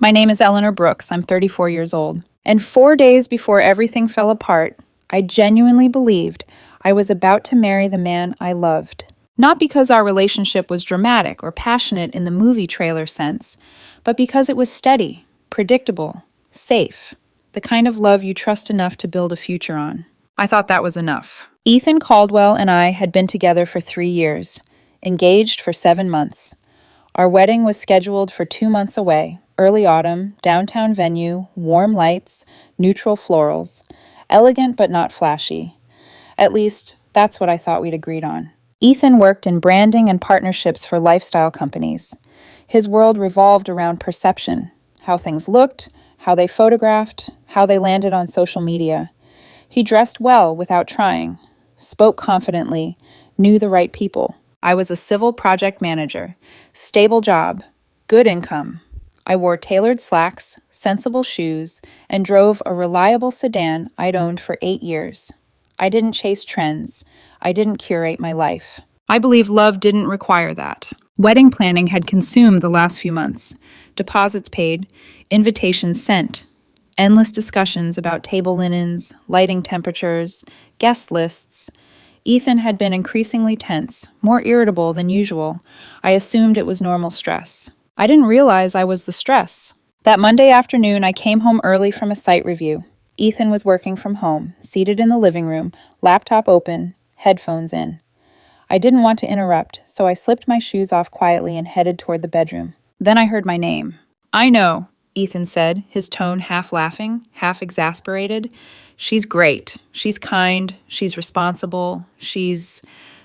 My name is Eleanor Brooks. I'm 34 years old. And 4 days before everything fell apart, I genuinely believed I was about to marry the man I loved. Not because our relationship was dramatic or passionate in the movie trailer sense, but because it was steady, predictable, safe. The kind of love you trust enough to build a future on. I thought that was enough. Ethan Caldwell and I had been together for 3 years, engaged for 7 months. Our wedding was scheduled for 2 months away, early autumn, downtown venue, warm lights, neutral florals. Elegant but not flashy. At least, that's what I thought we'd agreed on. Ethan worked in branding and partnerships for lifestyle companies. His world revolved around perception, how things looked, how they photographed, how they landed on social media. He dressed well without trying, spoke confidently, knew the right people. I was a civil project manager, stable job, good income. I wore tailored slacks, sensible shoes, and drove a reliable sedan I'd owned for 8 years. I didn't chase trends. I didn't curate my life. I believe love didn't require that. Wedding planning had consumed the last few months. Deposits paid, invitations sent, endless discussions about table linens, lighting temperatures, guest lists. Ethan had been increasingly tense, more irritable than usual. I assumed it was normal stress. I didn't realize I was the stress. That Monday afternoon, I came home early from a site review. Ethan was working from home, seated in the living room, laptop open, headphones in. I didn't want to interrupt, so I slipped my shoes off quietly and headed toward the bedroom. Then I heard my name. "I know," Ethan said, his tone half laughing, half exasperated. "She's great. She's kind. She's responsible. She's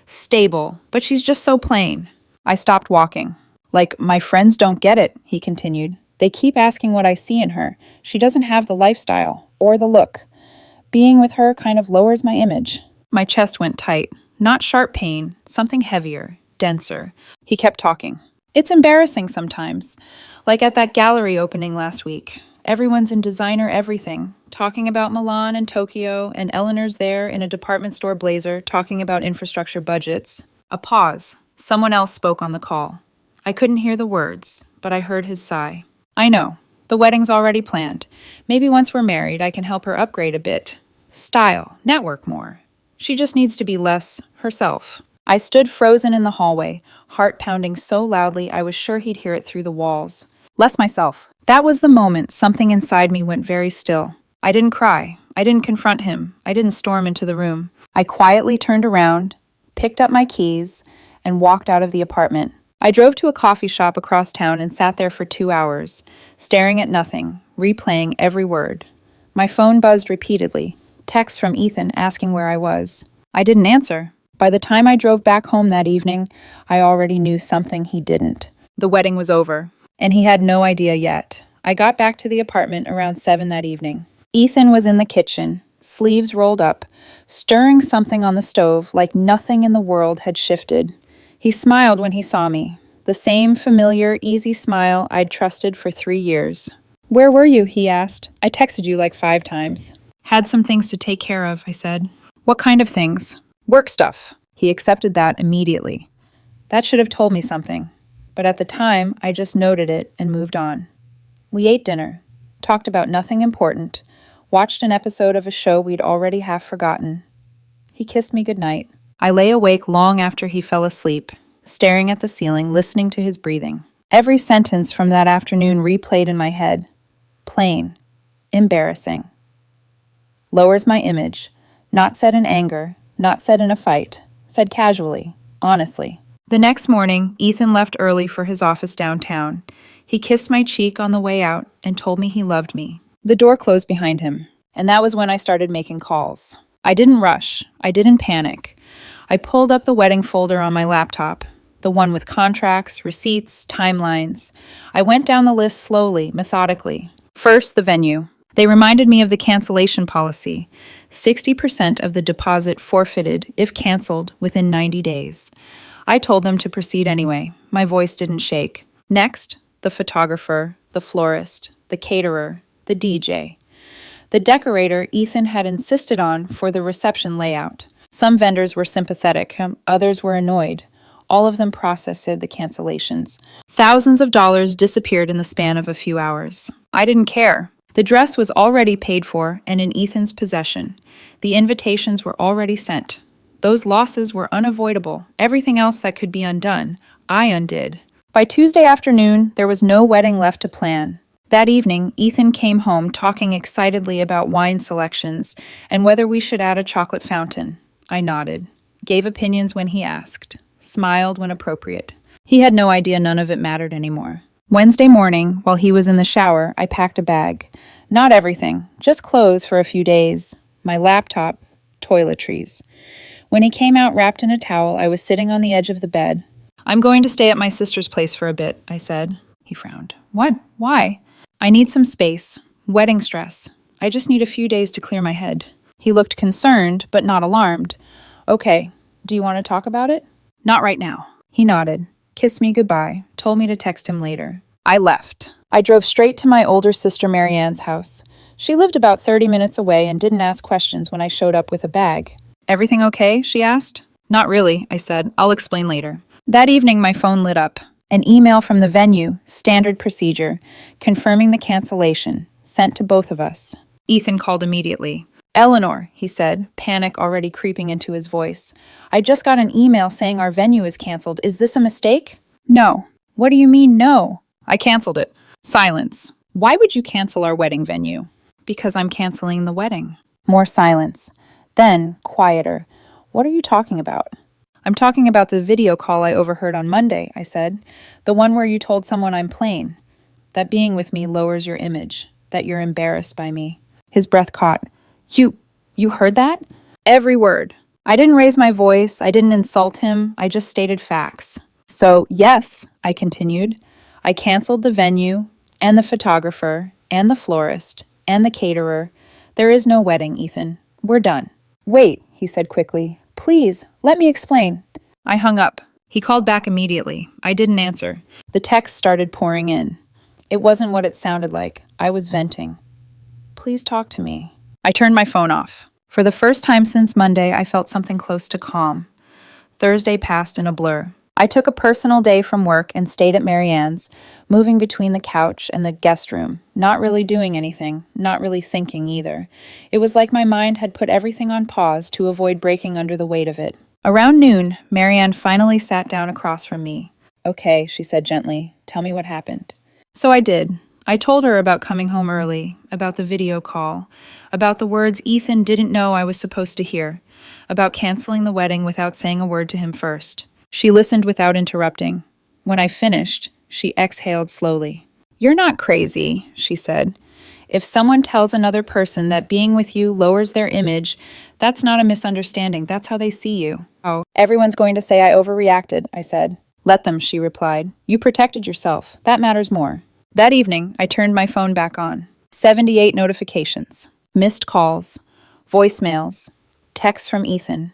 stable. But she's just so plain." I stopped walking. "Like, my friends don't get it," he continued. "They keep asking what I see in her. She doesn't have the lifestyle or the look. Being with her kind of lowers my image." My chest went tight. Not sharp pain, something heavier, denser. He kept talking. "It's embarrassing sometimes. Like at that gallery opening last week. Everyone's in designer everything, talking about Milan and Tokyo, and Eleanor's there in a department store blazer talking about infrastructure budgets." A pause. Someone else spoke on the call. I couldn't hear the words, but I heard his sigh. "I know. The wedding's already planned. Maybe once we're married, I can help her upgrade a bit. Style, network more. She just needs to be less herself." I stood frozen in the hallway, heart pounding so loudly I was sure he'd hear it through the walls. Less myself. That was the moment something inside me went very still. I didn't cry. I didn't confront him. I didn't storm into the room. I quietly turned around, picked up my keys, and walked out of the apartment. I drove to a coffee shop across town and sat there for 2 hours, staring at nothing, replaying every word. My phone buzzed repeatedly, texts from Ethan asking where I was. I didn't answer. By the time I drove back home that evening, I already knew something he didn't. The wedding was over, and he had no idea yet. I got back to the apartment around 7 that evening. Ethan was in the kitchen, sleeves rolled up, stirring something on the stove like nothing in the world had shifted. He smiled when he saw me, the same familiar, easy smile I'd trusted for 3 years. "Where were you?" he asked. "I texted you like 5 times. "Had some things to take care of," I said. "What kind of things?" "Work stuff." He accepted that immediately. That should have told me something, but at the time, I just noted it and moved on. We ate dinner, talked about nothing important, watched an episode of a show we'd already half forgotten. He kissed me goodnight. I lay awake long after he fell asleep, staring at the ceiling, listening to his breathing. Every sentence from that afternoon replayed in my head. Plain. Embarrassing. Lowers my image. Not said in anger. Not said in a fight. Said casually. Honestly. The next morning, Ethan left early for his office downtown. He kissed my cheek on the way out and told me he loved me. The door closed behind him, and that was when I started making calls. I didn't rush. I didn't panic. I pulled up the wedding folder on my laptop, the one with contracts, receipts, timelines. I went down the list slowly, methodically. First, the venue. They reminded me of the cancellation policy. 60% of the deposit forfeited if canceled within 90 days. I told them to proceed anyway. My voice didn't shake. Next, the photographer, the florist, the caterer, the DJ. The decorator Ethan had insisted on for the reception layout. Some vendors were sympathetic, others were annoyed. All of them processed the cancellations. Thousands of dollars disappeared in the span of a few hours. I didn't care. The dress was already paid for and in Ethan's possession. The invitations were already sent. Those losses were unavoidable. Everything else that could be undone, I undid. By Tuesday afternoon, there was no wedding left to plan. That evening, Ethan came home talking excitedly about wine selections and whether we should add a chocolate fountain. I nodded, gave opinions when he asked, smiled when appropriate. He had no idea none of it mattered anymore. Wednesday morning, while he was in the shower, I packed a bag. Not everything, just clothes for a few days. My laptop, toiletries. When he came out wrapped in a towel, I was sitting on the edge of the bed. "I'm going to stay at my sister's place for a bit," I said. He frowned. "What? Why?" "I need some space. Wedding stress. I just need a few days to clear my head." He looked concerned, but not alarmed. "Okay. Do you want to talk about it?" "Not right now." He nodded, kissed me goodbye, told me to text him later. I left. I drove straight to my older sister Marianne's house. She lived about 30 minutes away and didn't ask questions when I showed up with a bag. "Everything okay?" she asked. "Not really," I said. "I'll explain later." That evening, my phone lit up. An email from the venue, standard procedure, confirming the cancellation, sent to both of us. Ethan called immediately. "Eleanor," he said, panic already creeping into his voice. "I just got an email saying our venue is canceled. Is this a mistake?" "No." "What do you mean, no?" "I canceled it." Silence. "Why would you cancel our wedding venue?" "Because I'm canceling the wedding." More silence. Then, quieter. "What are you talking about?" "I'm talking about the video call I overheard on Monday," I said. "The one where you told someone I'm plain. That being with me lowers your image. That you're embarrassed by me." His breath caught. You heard that?" "Every word." I didn't raise my voice. I didn't insult him. I just stated facts. "So, yes," I continued. "I canceled the venue, and the photographer, and the florist, and the caterer. There is no wedding, Ethan. We're done." "Wait," he said quickly. "Please, let me explain." I hung up. He called back immediately. I didn't answer. The text started pouring in. It wasn't what it sounded like. I was venting. "Please talk to me." I turned my phone off. For the first time since Monday, I felt something close to calm. Thursday passed in a blur. I took a personal day from work and stayed at Marianne's, moving between the couch and the guest room, not really doing anything, not really thinking either. It was like my mind had put everything on pause to avoid breaking under the weight of it. Around noon, Marianne finally sat down across from me. "Okay," she said gently. "Tell me what happened." So I did. I told her about coming home early, about the video call, about the words Ethan didn't know I was supposed to hear, about canceling the wedding without saying a word to him first. She listened without interrupting. When I finished, she exhaled slowly. "You're not crazy," she said. "If someone tells another person that being with you lowers their image, that's not a misunderstanding. That's how they see you." "Oh, everyone's going to say I overreacted," I said. "Let them," she replied. "You protected yourself. That matters more." That evening, I turned my phone back on. 78 notifications. Missed calls. Voicemails. Texts from Ethan.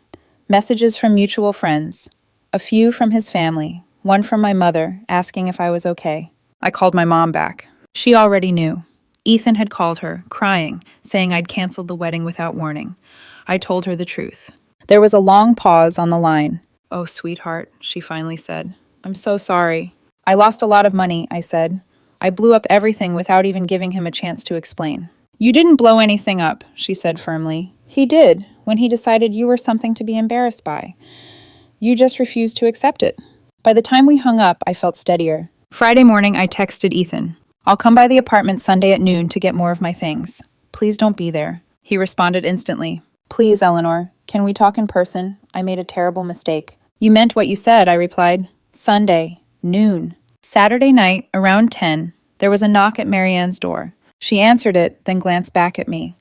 Messages from mutual friends. A few from his family. One from my mother, asking if I was okay. I called my mom back. She already knew. Ethan had called her, crying, saying I'd canceled the wedding without warning. I told her the truth. There was a long pause on the line. "Oh, sweetheart," she finally said. "I'm so sorry." "I lost a lot of money," I said. "I blew up everything without even giving him a chance to explain." "You didn't blow anything up," she said firmly. "He did, when he decided you were something to be embarrassed by. You just refused to accept it." By the time we hung up, I felt steadier. Friday morning, I texted Ethan. "I'll come by the apartment Sunday at noon to get more of my things. Please don't be there." He responded instantly. "Please, Eleanor, can we talk in person? I made a terrible mistake." "You meant what you said," I replied. Sunday, noon. Saturday night, around 10, there was a knock at Marianne's door. She answered it, then glanced back at me.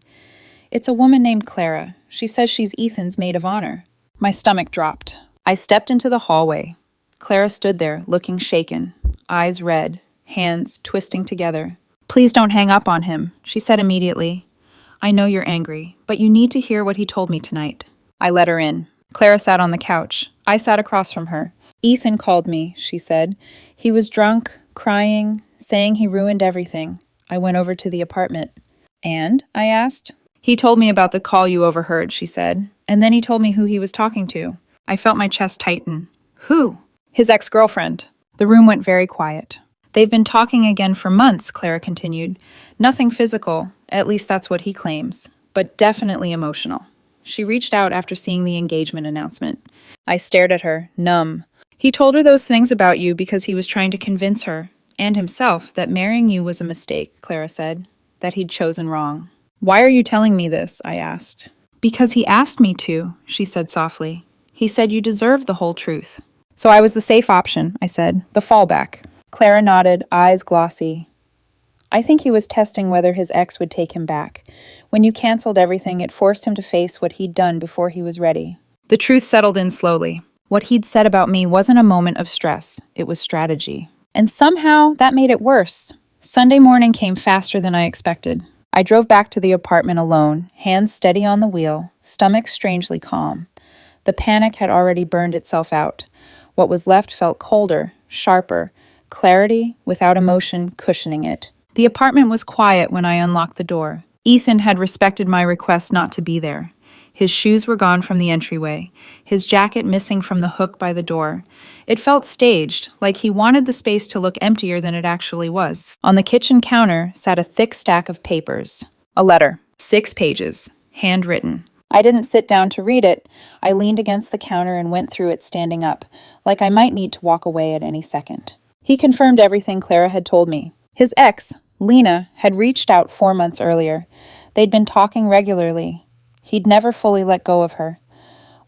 "It's a woman named Clara. She says she's Ethan's maid of honor." My stomach dropped. I stepped into the hallway. Clara stood there, looking shaken, eyes red, hands twisting together. "Please don't hang up on him," she said immediately. "I know you're angry, but you need to hear what he told me tonight." I let her in. Clara sat on the couch. I sat across from her. "Ethan called me," she said. "He was drunk, crying, saying he ruined everything." I went over to the apartment. "And?" I asked. "He told me about the call you overheard," she said. "And then he told me who he was talking to." I felt my chest tighten. "Who?" His ex-girlfriend. The room went very quiet. They've been talking again for months, Clara continued. Nothing physical, at least that's what he claims, but definitely emotional. She reached out after seeing the engagement announcement. I stared at her, numb. He told her those things about you because he was trying to convince her, and himself, that marrying you was a mistake, Clara said, that he'd chosen wrong. Why are you telling me this? I asked. Because he asked me to, she said softly. He said you deserve the whole truth. So I was the safe option, I said, the fallback. Clara nodded, eyes glossy. I think he was testing whether his ex would take him back. When you canceled everything, it forced him to face what he'd done before he was ready. The truth settled in slowly. What he'd said about me wasn't a moment of stress, it was strategy. And somehow, that made it worse. Sunday morning came faster than I expected. I drove back to the apartment alone, hands steady on the wheel, stomach strangely calm. The panic had already burned itself out. What was left felt colder, sharper, clarity without emotion cushioning it. The apartment was quiet when I unlocked the door. Ethan had respected my request not to be there. His shoes were gone from the entryway, his jacket missing from the hook by the door. It felt staged, like he wanted the space to look emptier than it actually was. On the kitchen counter sat a thick stack of papers. A letter, 6 pages, handwritten. I didn't sit down to read it. I leaned against the counter and went through it standing up, like I might need to walk away at any second. He confirmed everything Clara had told me. His ex, Lena, had reached out 4 months earlier. They'd been talking regularly. He'd never fully let go of her.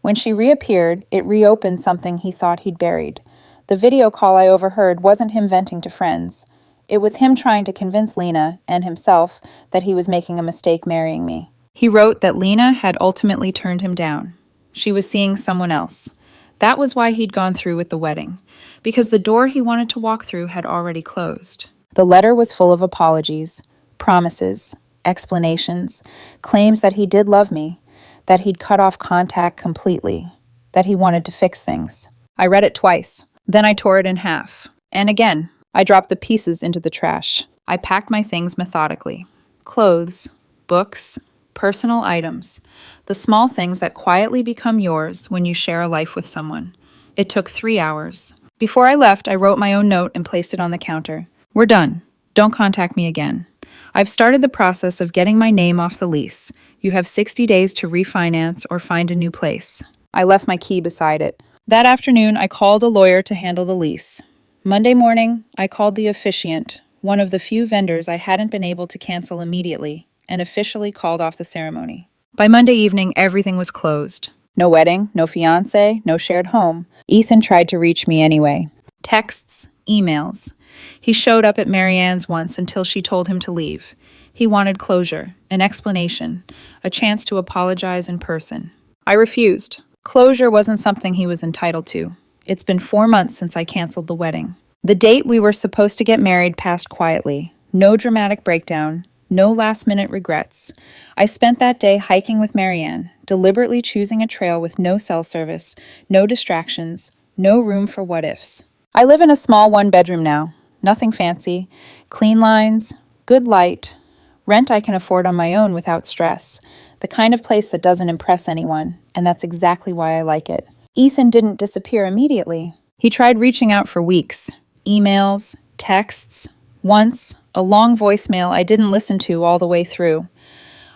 When she reappeared, it reopened something he thought he'd buried. The video call I overheard wasn't him venting to friends. It was him trying to convince Lena, and himself, that he was making a mistake marrying me. He wrote that Lena had ultimately turned him down. She was seeing someone else. That was why he'd gone through with the wedding, because the door he wanted to walk through had already closed. The letter was full of apologies, promises, explanations, claims that he did love me, that he'd cut off contact completely, that he wanted to fix things. I read it twice. Then I tore it in half. And again, I dropped the pieces into the trash. I packed my things methodically. Clothes, books, personal items, the small things that quietly become yours when you share a life with someone. It took 3 hours. Before I left, I wrote my own note and placed it on the counter. We're done. Don't contact me again. I've started the process of getting my name off the lease. You have 60 days to refinance or find a new place. I left my key beside it. That afternoon, I called a lawyer to handle the lease. Monday morning, I called the officiant, one of the few vendors I hadn't been able to cancel immediately, and officially called off the ceremony. By Monday evening, everything was closed. No wedding, no fiancé, no shared home. Ethan tried to reach me anyway. Texts, emails. He showed up at Marianne's once until she told him to leave. He wanted closure, an explanation, a chance to apologize in person. I refused. Closure wasn't something he was entitled to. It's been 4 months since I canceled the wedding. The date we were supposed to get married passed quietly. No dramatic breakdown, no last-minute regrets. I spent that day hiking with Marianne, deliberately choosing a trail with no cell service, no distractions, no room for what-ifs. I live in a small 1-bedroom now. Nothing fancy. Clean lines, good light, rent I can afford on my own without stress. The kind of place that doesn't impress anyone, and that's exactly why I like it. Ethan didn't disappear immediately. He tried reaching out for weeks. Emails, texts. Once, a long voicemail I didn't listen to all the way through.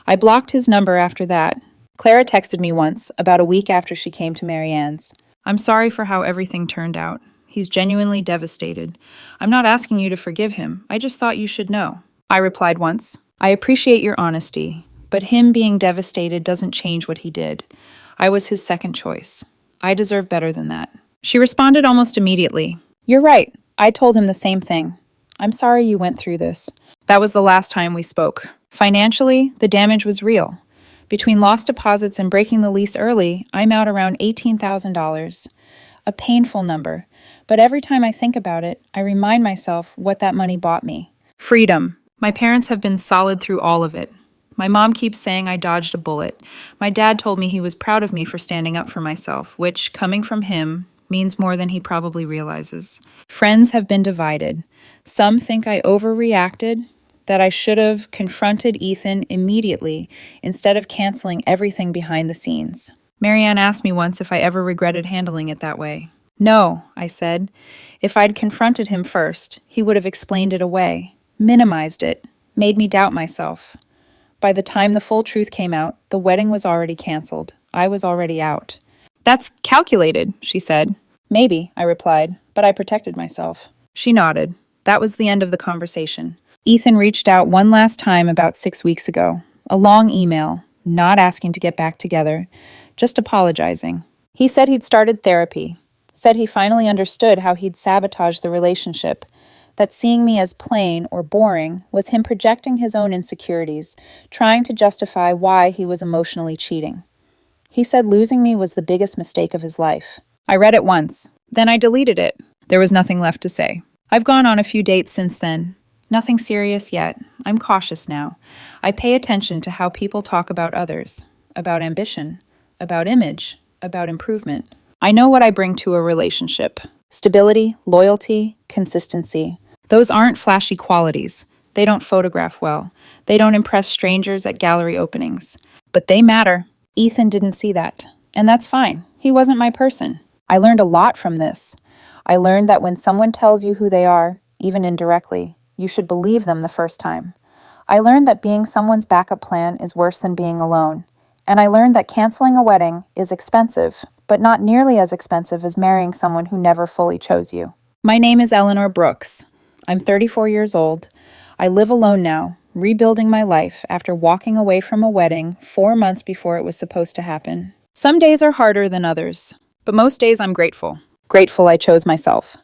I blocked his number after that. Clara texted me once, about a week after she came to Marianne's. I'm sorry for how everything turned out. He's genuinely devastated. I'm not asking you to forgive him. I just thought you should know. I replied once, I appreciate your honesty, but him being devastated doesn't change what he did. I was his second choice. I deserve better than that. She responded almost immediately. You're right. I told him the same thing. I'm sorry you went through this. That was the last time we spoke. Financially, the damage was real. Between lost deposits and breaking the lease early, I'm out around $18,000. A painful number. But every time I think about it, I remind myself what that money bought me. Freedom. My parents have been solid through all of it. My mom keeps saying I dodged a bullet. My dad told me he was proud of me for standing up for myself, which, coming from him, means more than he probably realizes. Friends have been divided. Some think I overreacted, that I should have confronted Ethan immediately instead of canceling everything behind the scenes. Marianne asked me once if I ever regretted handling it that way. No, I said. If I'd confronted him first, he would have explained it away, minimized it, made me doubt myself. By the time the full truth came out, the wedding was already canceled. I was already out. That's calculated, she said. Maybe, I replied, but I protected myself. She nodded. That was the end of the conversation. Ethan reached out one last time about 6 weeks ago. A long email, not asking to get back together, just apologizing. He said he'd started therapy, said he finally understood how he'd sabotaged the relationship, that seeing me as plain or boring was him projecting his own insecurities, trying to justify why he was emotionally cheating. He said losing me was the biggest mistake of his life. I read it once, then I deleted it. There was nothing left to say. I've gone on a few dates since then. Nothing serious yet. I'm cautious now. I pay attention to how people talk about others, about ambition, about image, about improvement. I know what I bring to a relationship. Stability, loyalty, consistency. Those aren't flashy qualities. They don't photograph well. They don't impress strangers at gallery openings. But they matter. Ethan didn't see that. And that's fine. He wasn't my person. I learned a lot from this. I learned that when someone tells you who they are, even indirectly, you should believe them the first time. I learned that being someone's backup plan is worse than being alone. And I learned that canceling a wedding is expensive, but not nearly as expensive as marrying someone who never fully chose you. My name is Eleanor Brooks. I'm 34 years old. I live alone now, rebuilding my life after walking away from a wedding 4 months before it was supposed to happen. Some days are harder than others, but most days I'm grateful. Grateful I chose myself.